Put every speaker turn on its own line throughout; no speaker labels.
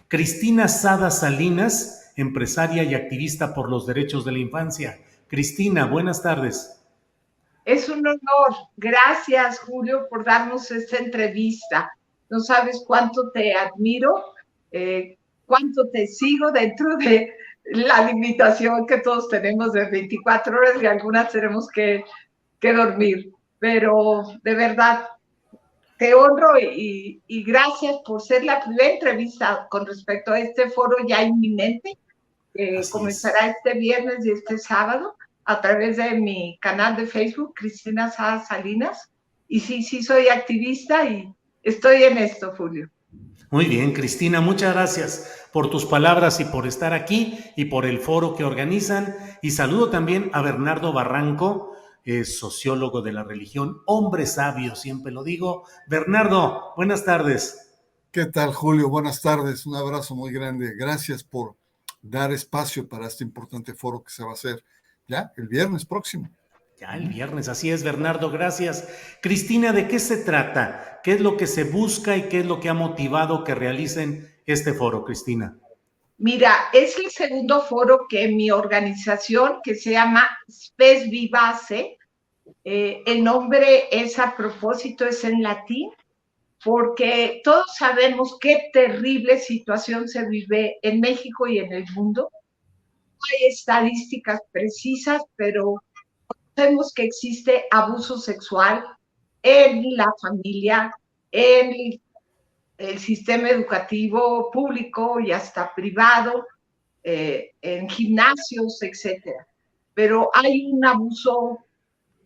Cristina Sada Salinas, empresaria y activista por los derechos de la infancia. Cristina, buenas tardes.
Es un honor. Gracias, Julio, por darnos esta entrevista. No sabes cuánto te admiro, cuánto te sigo dentro de la limitación que todos tenemos de 24 horas y algunas tenemos que dormir. Pero de verdad, te honro y gracias por ser la primera entrevista con respecto a este foro ya inminente. Comenzará este viernes y este sábado a través de mi canal de Facebook, Cristina Sada Salinas. Y sí, soy activista y estoy en esto, Julio.
Muy bien, Cristina, muchas gracias por tus palabras y por estar aquí y por el foro que organizan. Y saludo también a Bernardo Barranco, sociólogo de la religión, hombre sabio, siempre lo digo. Bernardo, buenas tardes.
¿Qué tal, Julio? Buenas tardes, un abrazo muy grande. Gracias por dar espacio para este importante foro que se va a hacer ya el viernes próximo.
Ya el viernes, así es, Bernardo, gracias. Cristina, ¿de qué se trata? ¿Qué es lo que se busca y qué es lo que ha motivado que realicen este foro, Cristina?
Mira, es el segundo foro que mi organización, que se llama Spes Vivace, el nombre es a propósito, es en latín, porque todos sabemos qué terrible situación se vive en México y en el mundo. Hay estadísticas precisas, pero sabemos que existe abuso sexual en la familia, en el sistema educativo público y hasta privado, en gimnasios, etcétera. Pero hay un abuso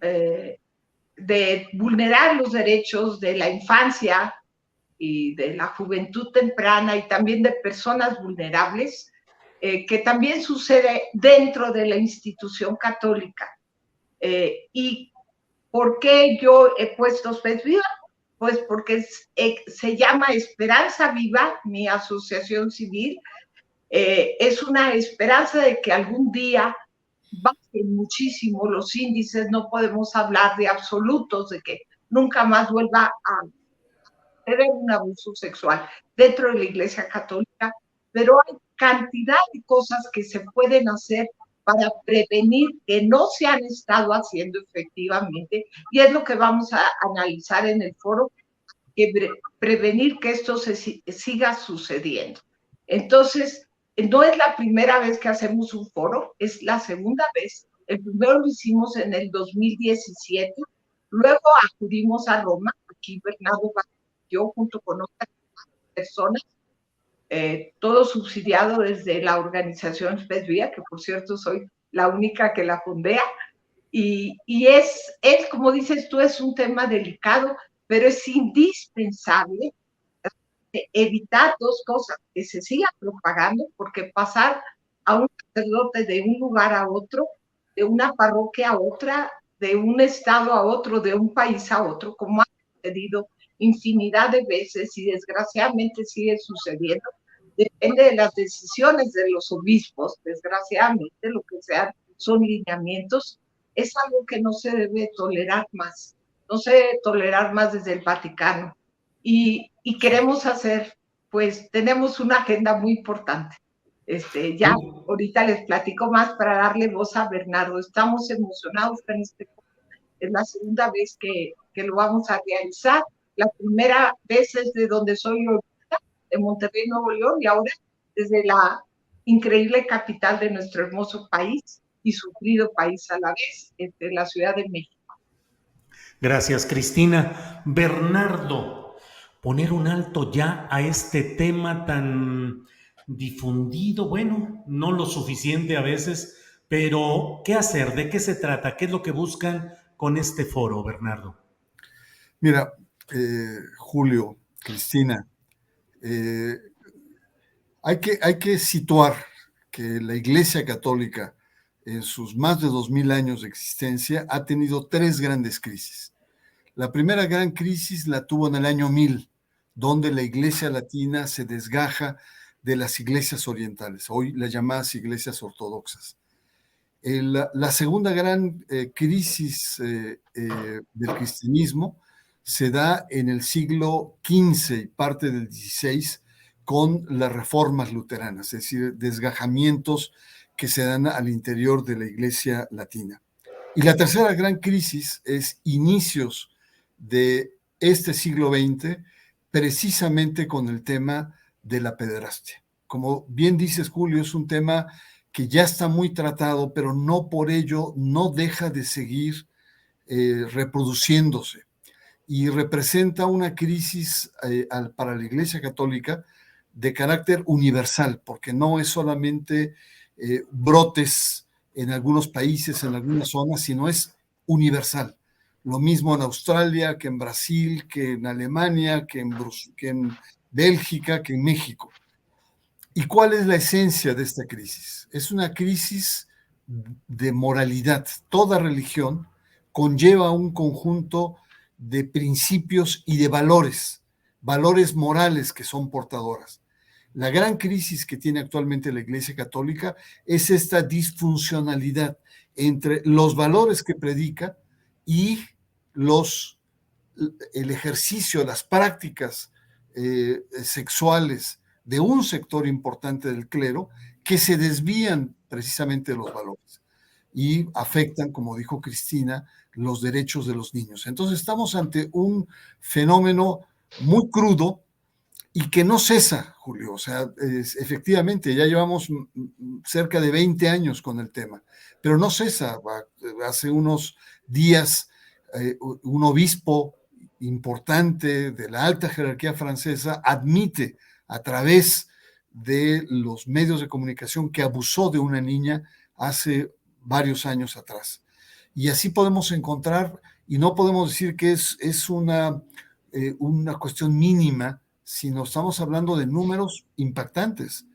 de vulnerar los derechos de la infancia y de la juventud temprana y también de personas vulnerables, que también sucede dentro de la institución católica. ¿Y por qué yo he puesto Spes Viva? Pues porque se llama Esperanza Viva, mi asociación civil. Es una esperanza de que algún día bajen muchísimo los índices, no podemos hablar de absolutos, de que nunca más vuelva a tener un abuso sexual dentro de la Iglesia Católica, pero hay cantidad de cosas que se pueden hacer para prevenir que no se han estado haciendo efectivamente, y es lo que vamos a analizar en el foro, que prevenir que esto se siga sucediendo. Entonces, no es la primera vez que hacemos un foro, es la segunda vez. El primero lo hicimos en el 2017, luego acudimos a Roma, aquí Bernardo, yo junto con otras personas, todo subsidiado desde la organización Spes Viva, que por cierto soy la única que la fundea, y es, como dices tú, es un tema delicado, pero es indispensable evitar dos cosas: que se siga propagando, porque pasar a un sacerdote de un lugar a otro, de una parroquia a otra, de un estado a otro, de un país a otro, como ha sucedido infinidad de veces y desgraciadamente sigue sucediendo, depende de las decisiones de los obispos, desgraciadamente lo que sean son lineamientos, es algo que no se debe tolerar más, no se debe tolerar más desde el Vaticano. Y queremos hacer, pues tenemos una agenda muy importante. Ya ahorita les platico más para darle voz a Bernardo. Estamos emocionados con este. Es la segunda vez que lo vamos a realizar. La primera vez es de donde soy yo, de Monterrey, Nuevo León, y ahora desde la increíble capital de nuestro hermoso país y sufrido país a la vez, la Ciudad de México.
Gracias, Cristina. Bernardo, poner un alto ya a este tema tan difundido, bueno, no lo suficiente a veces, pero ¿qué hacer? ¿De qué se trata? ¿Qué es lo que buscan con este foro, Bernardo?
Mira, Julio, Cristina, hay que situar que la Iglesia Católica, en sus más de 2000 años de existencia, ha tenido tres grandes crisis. La primera gran crisis la tuvo en el año 1000, donde la Iglesia Latina se desgaja de las iglesias orientales, hoy las llamadas iglesias ortodoxas. La segunda gran crisis del cristianismo se da en el siglo XV y parte del XVI, con las reformas luteranas, es decir, desgajamientos que se dan al interior de la Iglesia latina. Y la tercera gran crisis es inicios de este siglo XX, precisamente con el tema de la pederastia. Como bien dices, Julio, es un tema que ya está muy tratado, pero no por ello no deja de seguir reproduciéndose y representa una crisis para la Iglesia Católica de carácter universal, porque no es solamente brotes en algunos países, en algunas zonas, sino es universal. Lo mismo en Australia, que en Brasil, que en Alemania, que en Bélgica, que en México. ¿Y cuál es la esencia de esta crisis? Es una crisis de moralidad. Toda religión conlleva un conjunto de principios y de valores morales que son portadoras. La gran crisis que tiene actualmente la Iglesia Católica es esta disfuncionalidad entre los valores que predica y el ejercicio, las prácticas sexuales de un sector importante del clero que se desvían precisamente de los valores y afectan, como dijo Cristina, los derechos de los niños. Entonces estamos ante un fenómeno muy crudo y que no cesa, Julio. O sea, efectivamente, ya llevamos cerca de 20 años con el tema, pero no cesa. Hace unos días, un obispo importante de la alta jerarquía francesa admite a través de los medios de comunicación que abusó de una niña hace varios años atrás. Y así podemos encontrar, y no podemos decir que es una cuestión mínima, sino estamos hablando de números impactantes.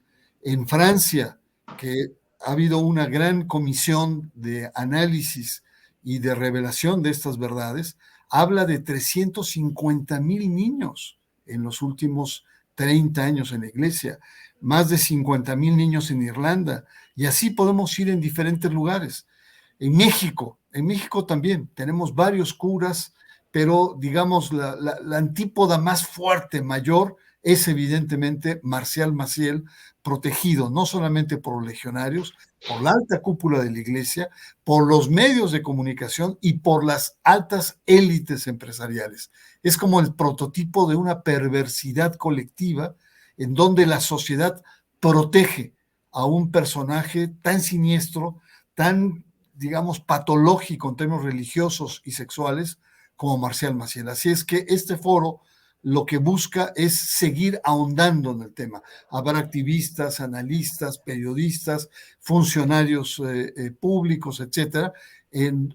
En Francia, que ha habido una gran comisión de análisis y de revelación de estas verdades, habla de 350,000 niños en los últimos 30 años en la iglesia, más de 50,000 niños en Irlanda, y así podemos ir en diferentes lugares. En México también tenemos varios curas, pero digamos la antípoda más fuerte, mayor, es evidentemente Marcial Maciel, protegido no solamente por los legionarios, por la alta cúpula de la iglesia, por los medios de comunicación y por las altas élites empresariales. Es como el prototipo de una perversidad colectiva en donde la sociedad protege a un personaje tan siniestro, tan, digamos, patológico en términos religiosos y sexuales como Marcial Maciel. Así es que este foro lo que busca es seguir ahondando en el tema. Habrá activistas, analistas, periodistas, funcionarios públicos, etcétera.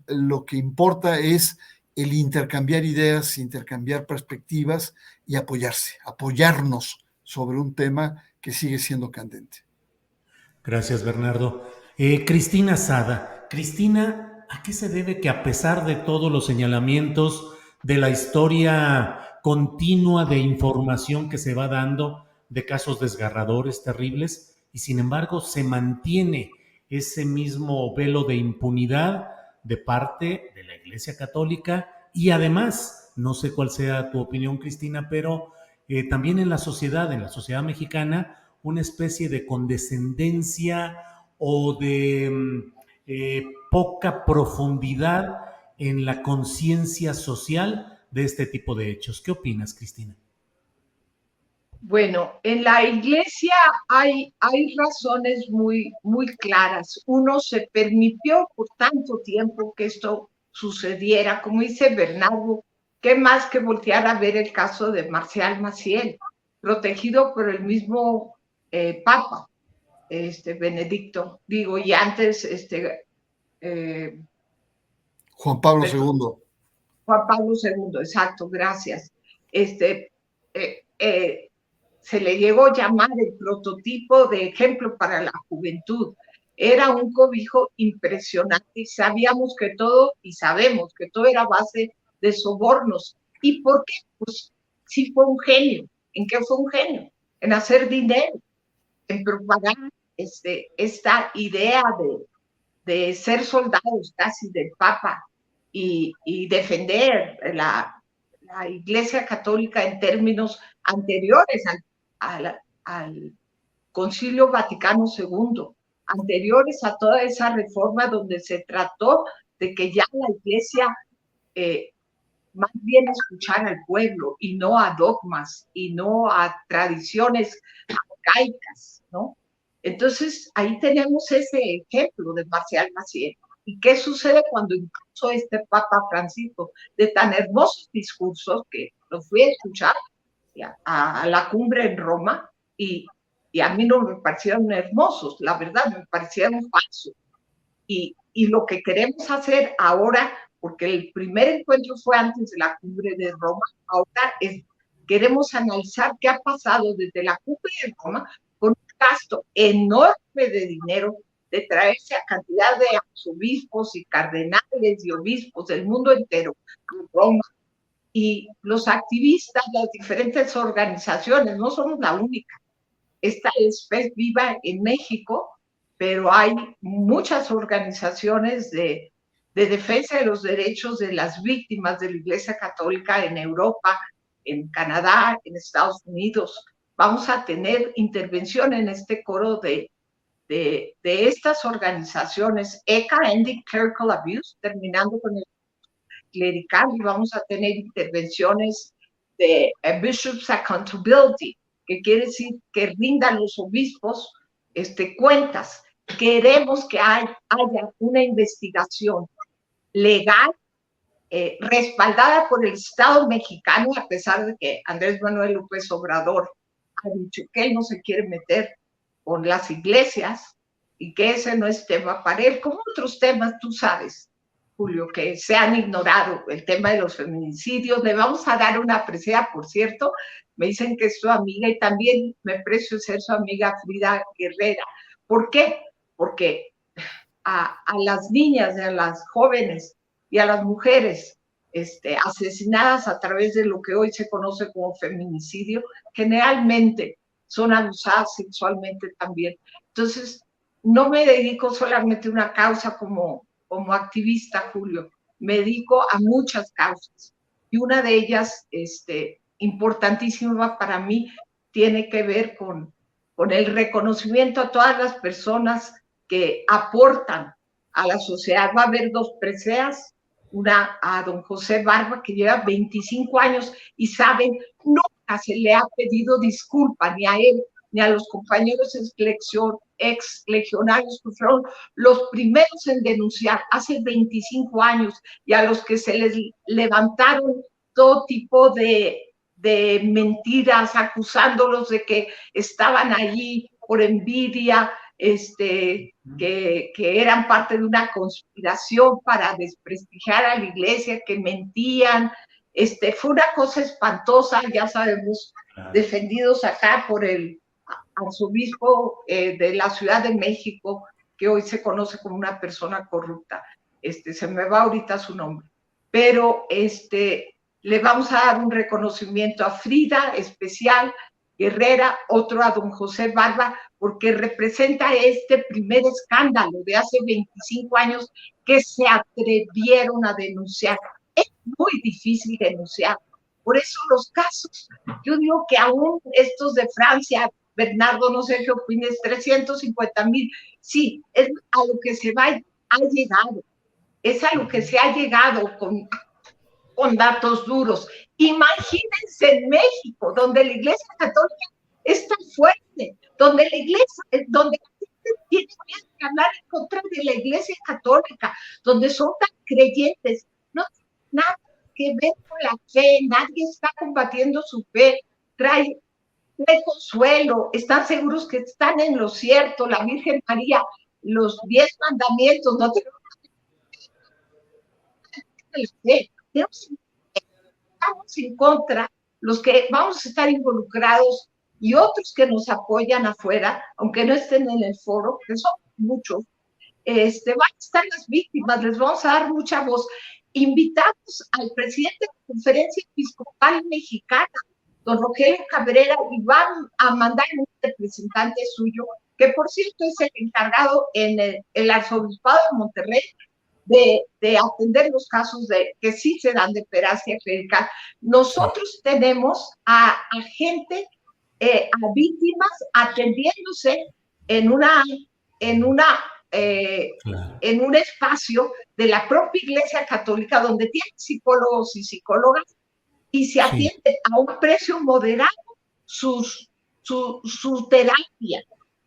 Lo que importa es el intercambiar ideas, intercambiar perspectivas y apoyarnos sobre un tema que sigue siendo candente.
Gracias, Bernardo. Cristina Sada. Cristina, ¿a qué se debe que a pesar de todos los señalamientos de la historia continua de información que se va dando de casos desgarradores, terribles, y sin embargo se mantiene ese mismo velo de impunidad de parte de la Iglesia Católica y además, no sé cuál sea tu opinión, Cristina, pero también en la sociedad mexicana, una especie de condescendencia o de poca profundidad en la conciencia social de este tipo de hechos? ¿Qué opinas, Cristina?
Bueno, en la iglesia hay razones muy, muy claras. Uno, se permitió por tanto tiempo que esto sucediera, como dice Bernardo, qué más que voltear a ver el caso de Marcial Maciel, protegido por el mismo Papa, Benedicto, digo, y antes
Juan Pablo II.
Juan Pablo II, exacto, gracias. Se le llegó a llamar el prototipo de ejemplo para la juventud. Era un cobijo impresionante y sabíamos que todo, y sabemos que todo era base de sobornos. ¿Y por qué? Pues sí fue un genio. ¿En qué fue un genio? En hacer dinero, en propagar esta idea de ser soldados casi del Papa y defender la Iglesia Católica en términos anteriores al Concilio Vaticano II, anteriores a toda esa reforma donde se trató de que ya la Iglesia más bien escuchar al pueblo y no a dogmas y no a tradiciones arcaicas, ¿no? Entonces, ahí tenemos ese ejemplo de Marcial Maciel. ¿Y qué sucede cuando incluso este Papa Francisco, de tan hermosos discursos que lo fui a escuchar a la cumbre en Roma, y a mí no me parecieron hermosos, la verdad, me parecieron falsos. Y lo que queremos hacer ahora, porque el primer encuentro fue antes de la cumbre de Roma, ahora queremos analizar qué ha pasado desde la cumbre de Roma con un gasto enorme de dinero de traerse a cantidad de arzobispos y cardenales y obispos del mundo entero a Roma. Y los activistas, las diferentes organizaciones, no somos la única. Esta es FES Viva en México, pero hay muchas organizaciones de defensa de los derechos de las víctimas de la Iglesia Católica en Europa, en Canadá, en Estados Unidos. Vamos a tener intervención en este coro de estas organizaciones, ECA, Ending Clerical Abuse, terminando con el clerical, y vamos a tener intervenciones de Bishops Accountability, que quiere decir que rindan los obispos cuentas. Queremos que haya una investigación legal respaldada por el Estado mexicano, a pesar de que Andrés Manuel López Obrador ha dicho que él no se quiere meter con las iglesias y que ese no es tema para él, como otros temas, tú sabes, Julio, que se han ignorado, el tema de los feminicidios. Le vamos a dar una presea, por cierto, me dicen que es su amiga y también me precio ser su amiga Frida Guerrera. ¿Por qué? Porque a las niñas, a las jóvenes y a las mujeres asesinadas a través de lo que hoy se conoce como feminicidio, generalmente son abusadas sexualmente también. Entonces, no me dedico solamente a una causa como activista, Julio, me dedico a muchas causas. Y una de ellas, importantísima para mí, tiene que ver con el reconocimiento a todas las personas que aportan a la sociedad. Va a haber dos preseas, una a don José Barba, que lleva 25 años y saben, nunca se le ha pedido disculpa ni a él ni a los compañeros ex legionarios que fueron los primeros en denunciar hace 25 años y a los que se les levantaron todo tipo de mentiras acusándolos de que estaban allí por envidia, que eran parte de una conspiración para desprestigiar a la iglesia, que mentían. Fue una cosa espantosa, ya sabemos, defendidos acá por el arzobispo de la Ciudad de México, que hoy se conoce como una persona corrupta. Se me va ahorita su nombre. Pero le vamos a dar un reconocimiento a Frida especial, Guerrera, otro a don José Barba, porque representa este primer escándalo de hace 25 años que se atrevieron a denunciar. Es muy difícil denunciar. Por eso los casos, yo digo que aún estos de Francia, Bernardo, no sé qué opines, 350,000, sí, es a lo que se ha llegado. Es a lo que se ha llegado con datos duros. Imagínense en México, donde la Iglesia Católica es tan fuerte, donde la gente tiene miedo de hablar en contra de la Iglesia Católica, donde son tan creyentes, no tiene nada que ver con la fe, nadie está combatiendo su fe, trae consuelo, están seguros que están en lo cierto, la Virgen María, los 10 mandamientos, no tenemos fe. Estamos en contra, los que vamos a estar involucrados y otros que nos apoyan afuera, aunque no estén en el foro, que son muchos, van a estar las víctimas, les vamos a dar mucha voz. Invitamos al presidente de la Conferencia Episcopal Mexicana, don Rogelio Cabrera, y van a mandar un representante suyo, que por cierto es el encargado en el Arzobispado de Monterrey de atender los casos que sí se dan de peracia clerical. Nosotros tenemos a gente a víctimas atendiéndose en una, en una
claro.
en un espacio de la propia Iglesia Católica donde tiene psicólogos y psicólogas y se atiende sí. A un precio moderado su terapia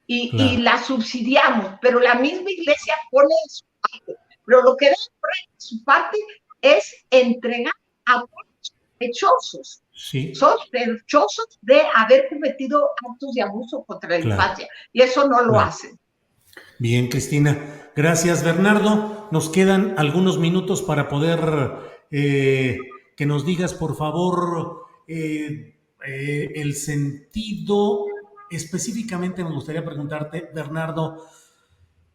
y la subsidiamos, pero la misma Iglesia pone de su parte. Pero lo que debe poner de su parte es entregar a sospechosos. Sí. Sospechosos de haber cometido actos de abuso contra la infancia. Y eso no lo hacen.
Bien, Cristina. Gracias, Bernardo. Nos quedan algunos minutos para poder que nos digas, por favor, el sentido. Específicamente me gustaría preguntarte, Bernardo,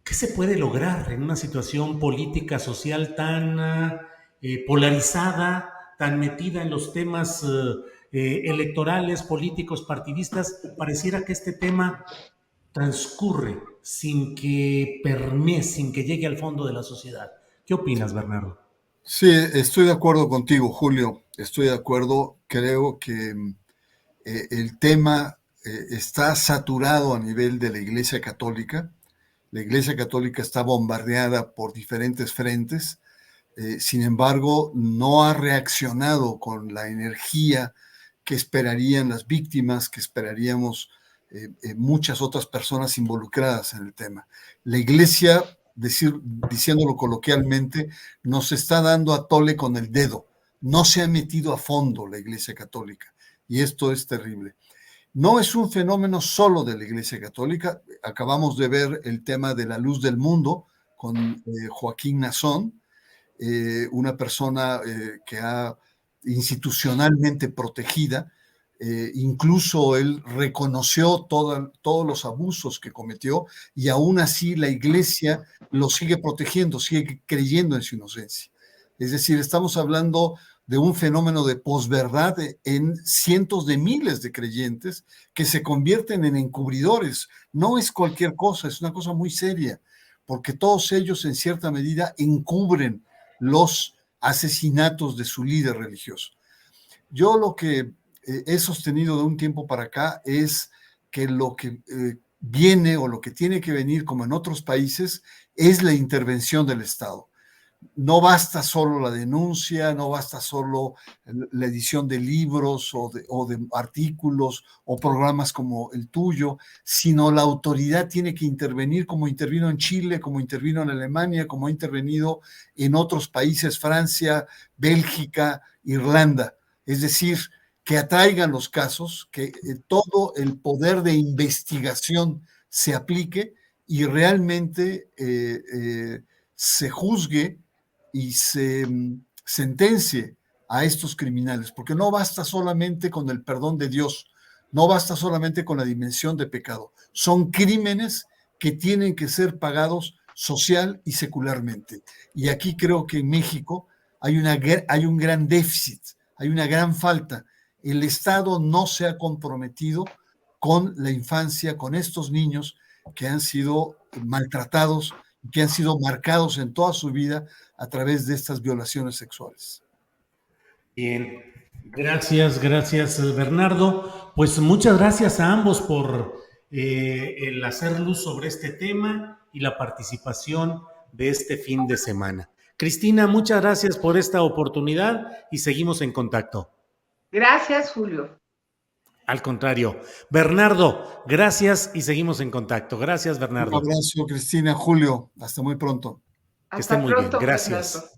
¿qué se puede lograr en una situación política, social tan polarizada, tan metida en los temas electorales, políticos, partidistas? Pareciera que este tema transcurre sin que permee, sin que llegue al fondo de la sociedad. ¿Qué opinas, Bernardo?
Sí, estoy de acuerdo contigo, Julio. Estoy de acuerdo. Creo que el tema está saturado a nivel de la Iglesia Católica. La Iglesia Católica está bombardeada por diferentes frentes. Sin embargo, no ha reaccionado con la energía que esperarían las víctimas, que esperaríamos muchas otras personas involucradas en el tema. La Iglesia, diciéndolo coloquialmente, nos está dando a tole con el dedo. No se ha metido a fondo la Iglesia Católica y esto es terrible. No es un fenómeno solo de la Iglesia Católica. Acabamos de ver el tema de la luz del mundo con Joaquín Nazón, una persona que ha institucionalmente protegida. Incluso él reconoció todos los abusos que cometió y aún así la Iglesia lo sigue protegiendo, sigue creyendo en su inocencia. Es decir, estamos hablando de un fenómeno de posverdad en cientos de miles de creyentes que se convierten en encubridores. No es cualquier cosa, es una cosa muy seria, porque todos ellos en cierta medida encubren los asesinatos de su líder religioso. Yo lo que he sostenido de un tiempo para acá es que lo que viene o lo que tiene que venir, como en otros países, es la intervención del Estado. No basta solo la denuncia, no basta solo la edición de libros o de artículos o programas como el tuyo, sino la autoridad tiene que intervenir como intervino en Chile, como intervino en Alemania, como ha intervenido en otros países, Francia, Bélgica, Irlanda. Es decir, que atraigan los casos, que todo el poder de investigación se aplique y realmente se juzgue y se sentencie a estos criminales, porque no basta solamente con el perdón de Dios, no basta solamente con la dimensión de pecado, son crímenes que tienen que ser pagados social y secularmente. Y aquí creo que en México hay un gran déficit, hay una gran falta. El Estado no se ha comprometido con la infancia, con estos niños que han sido maltratados, que han sido marcados en toda su vida a través de estas violaciones sexuales.
Bien, gracias Bernardo. Pues muchas gracias a ambos por el hacer luz sobre este tema y la participación de este fin de semana. Cristina, muchas gracias por esta oportunidad y seguimos en contacto.
Gracias, Julio.
Al contrario. Bernardo, gracias y seguimos en contacto. Gracias, Bernardo.
Un abrazo, Cristina, Julio. Hasta muy pronto.
Que estén muy bien. Gracias.
Bernardo.